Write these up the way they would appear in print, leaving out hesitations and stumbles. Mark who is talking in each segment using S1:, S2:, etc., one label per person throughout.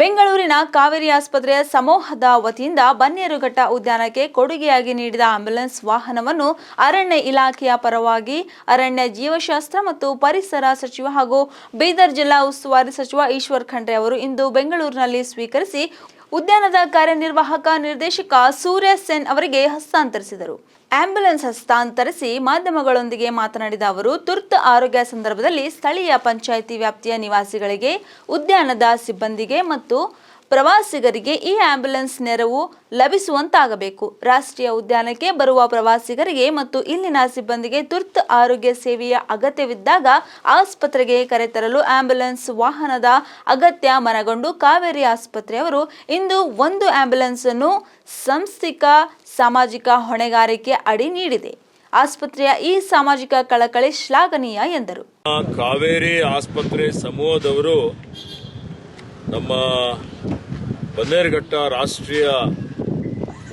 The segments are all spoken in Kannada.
S1: ಬೆಂಗಳೂರಿನ ಕಾವೇರಿ ಆಸ್ಪತ್ರೆಯ ಸಮೂಹದ ವತಿಯಿಂದ ಬನ್ನೇರುಘಟ್ಟ ಉದ್ಯಾನಕ್ಕೆ ಕೊಡುಗೆಯಾಗಿ ನೀಡಿದ ಆಂಬ್ಯುಲೆನ್ಸ್ ವಾಹನವನ್ನು ಅರಣ್ಯ ಇಲಾಖೆಯ ಪರವಾಗಿ ಅರಣ್ಯ ಜೀವಶಾಸ್ತ್ರ ಮತ್ತು ಪರಿಸರ ಸಚಿವ ಹಾಗೂ ಬೀದರ್ ಜಿಲ್ಲಾ ಉಸ್ತುವಾರಿ ಸಚಿವ ಈಶ್ವರ್ ಖಂಡ್ರೆ ಅವರು ಇಂದು ಬೆಂಗಳೂರಿನಲ್ಲಿ ಸ್ವೀಕರಿಸಿ ಉದ್ಯಾನದ ಕಾರ್ಯನಿರ್ವಾಹಕ ನಿರ್ದೇಶಕ ಸೂರ್ಯ ಸೆನ್ ಅವರಿಗೆ ಹಸ್ತಾಂತರಿಸಿದರು. ಆಂಬ್ಯುಲೆನ್ಸ್ ಹಸ್ತಾಂತರಿಸಿ ಮಾಧ್ಯಮಗಳೊಂದಿಗೆ ಮಾತನಾಡಿದ ಅವರು, ತುರ್ತು ಆರೋಗ್ಯ ಸಂದರ್ಭದಲ್ಲಿ ಸ್ಥಳೀಯ ಪಂಚಾಯಿತಿ ವ್ಯಾಪ್ತಿಯ ನಿವಾಸಿಗಳಿಗೆ, ಉದ್ಯಾನದ ಸಿಬ್ಬಂದಿಗೆ ಮತ್ತು ಪ್ರವಾಸಿಗರಿಗೆ ಈ ಆಂಬ್ಯುಲೆನ್ಸ್ ನೆರವು ಲಭಿಸುವಂತಾಗಬೇಕು. ರಾಷ್ಟ್ರೀಯ ಉದ್ಯಾನಕ್ಕೆ ಬರುವ ಪ್ರವಾಸಿಗರಿಗೆ ಮತ್ತು ಇಲ್ಲಿನ ಸಿಬ್ಬಂದಿಗೆ ತುರ್ತು ಆರೋಗ್ಯ ಸೇವೆಯ ಅಗತ್ಯವಿದ್ದಾಗ ಆಸ್ಪತ್ರೆಗೆ ಕರೆತರಲು ಆಂಬ್ಯುಲೆನ್ಸ್ ವಾಹನದ ಅಗತ್ಯ ಮನಗೊಂಡು ಕಾವೇರಿ ಆಸ್ಪತ್ರೆಯವರು ಇಂದು ಒಂದು ಆಂಬ್ಯುಲೆನ್ಸ್ ಅನ್ನು ಸಾಂಸ್ಥಿಕ ಸಾಮಾಜಿಕ ಹೊಣೆಗಾರಿಕೆ ಅಡಿ ನೀಡಿದೆ. ಆಸ್ಪತ್ರೆಯ ಈ ಸಾಮಾಜಿಕ ಕಳಕಳಿ ಶ್ಲಾಘನೀಯ ಎಂದರು.
S2: ಕಾವೇರಿ ಆಸ್ಪತ್ರೆ ಸಮೂಹದವರು ನಮ್ಮ ಬನ್ನೇರುಘಟ್ಟ ರಾಷ್ಟ್ರೀಯ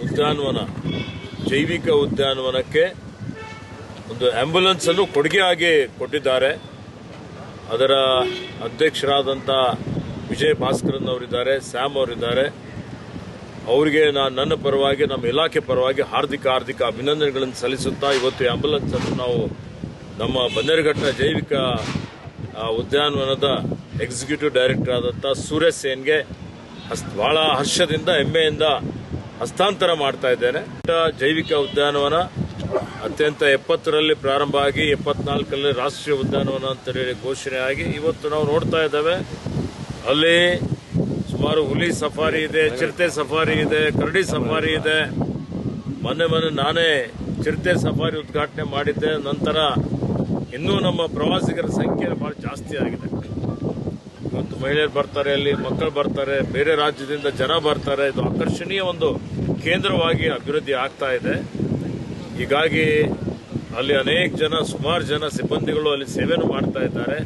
S2: ಉದ್ಯಾನವನ ಜೈವಿಕ ಉದ್ಯಾನವನಕ್ಕೆ ಒಂದು ಆಂಬ್ಯುಲೆನ್ಸ್ ಅನ್ನು ಕೊಡುಗೆಯಾಗಿ ಕೊಟ್ಟಿದ್ದಾರೆ. ಅದರ ಅಧ್ಯಕ್ಷರಾದಂಥ ವಿಜಯ್ ಭಾಸ್ಕರನ್ ಅವರಿದ್ದಾರೆ, ಸ್ಯಾಮ್ ಅವರಿದ್ದಾರೆ. ಅವರಿಗೆ ನನ್ನ ಪರವಾಗಿ, ನಮ್ಮ ಇಲಾಖೆ ಪರವಾಗಿ ಹಾರ್ದಿಕ ಅಭಿನಂದನೆಗಳನ್ನು ಸಲ್ಲಿಸುತ್ತಾ ಇವತ್ತು ಆಂಬ್ಯುಲೆನ್ಸ್ ಅನ್ನು ನಾವು ನಮ್ಮ ಬನ್ನೇರುಘಟ್ಟ ಜೈವಿಕ ಉದ್ಯಾನವನದ ಎಕ್ಸಿಕ್ಯೂಟಿವ್ ಡೈರೆಕ್ಟರ್ ಆದಂಥ ಸೂರ್ಯ ಸೇನ್ಗೆ ಬಹಳ ಹರ್ಷದಿಂದ ಹೆಮ್ಮೆಯಿಂದ ಹಸ್ತಾಂತರ ಮಾಡ್ತಾ ಇದ್ದೇನೆ. ಜೈವಿಕ ಉದ್ಯಾನವನ ಅತ್ಯಂತ 70ರಲ್ಲಿ ಪ್ರಾರಂಭ ಆಗಿ 74ರಲ್ಲಿ ರಾಷ್ಟ್ರೀಯ ಉದ್ಯಾನವನ ಅಂತ ಹೇಳಿ ಘೋಷಣೆಯಾಗಿ ಇವತ್ತು ನಾವು ನೋಡ್ತಾ ಇದ್ದೇವೆ. ಅಲ್ಲಿ ಸುಮಾರು ಹುಲಿ ಸಫಾರಿ ಇದೆ, ಚಿರತೆ ಸಫಾರಿ ಇದೆ, ಕರಡಿ ಸಫಾರಿ ಇದೆ. ಮೊನ್ನೆ ನಾನೇ ಚಿರತೆ ಸಫಾರಿ ಉದ್ಘಾಟನೆ ಮಾಡಿದ್ದೆ. ನಂತರ ಇನ್ನೂ ನಮ್ಮ ಪ್ರವಾಸಿಗರ ಸಂಖ್ಯೆ ಬಹಳ ಜಾಸ್ತಿ ಆಗಿದೆ. ಇವತ್ತು ಮಹಿಳೆಯರು ಬರ್ತಾರೆ, ಅಲ್ಲಿ ಮಕ್ಕಳು ಬರ್ತಾರೆ, ಬೇರೆ ರಾಜ್ಯದಿಂದ ಜನ ಬರ್ತಾರೆ. ಇದು ಆಕರ್ಷಣೀಯ ಒಂದು ಕೇಂದ್ರವಾಗಿ ಅಭಿವೃದ್ಧಿ ಆಗ್ತಾ ಇದೆ. ಹೀಗಾಗಿ ಅಲ್ಲಿ ಸುಮಾರು ಜನ ಸಿಬ್ಬಂದಿಗಳು ಅಲ್ಲಿ ಸೇವೆನೂ ಮಾಡ್ತಾ ಇದ್ದಾರೆ.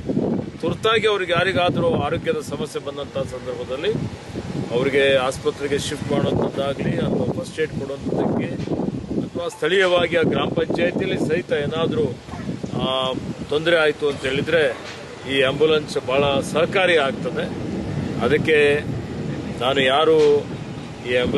S2: ತುರ್ತಾಗಿ ಅವ್ರಿಗೆ ಯಾರಿಗಾದರೂ ಆರೋಗ್ಯದ ಸಮಸ್ಯೆ ಬಂದಂತಹ ಸಂದರ್ಭದಲ್ಲಿ ಅವರಿಗೆ ಆಸ್ಪತ್ರೆಗೆ ಶಿಫ್ಟ್ ಮಾಡುವಂಥದ್ದಾಗಲಿ ಅಥವಾ ಫಸ್ಟ್ ಏಡ್ ಕೊಡುವಂಥದ್ದಕ್ಕೆ ಅಥವಾ ಸ್ಥಳೀಯವಾಗಿ ಆ ಗ್ರಾಮ ಪಂಚಾಯತಿಯಲ್ಲಿ ಸಹಿತ ಏನಾದರೂ ತೊಂದರೆ ಆಯಿತು ಅಂತ ಹೇಳಿದ್ರೆ ಈ ಆಂಬ್ಯುಲೆನ್ಸ್ ಬಹಳ ಸಹಕಾರಿ ಆಗ್ತದೆ. ಅದಕ್ಕೆ ನಾನು ಯಾರು ಈ ಆಂಬ್ಯುಲೆನ್ಸ್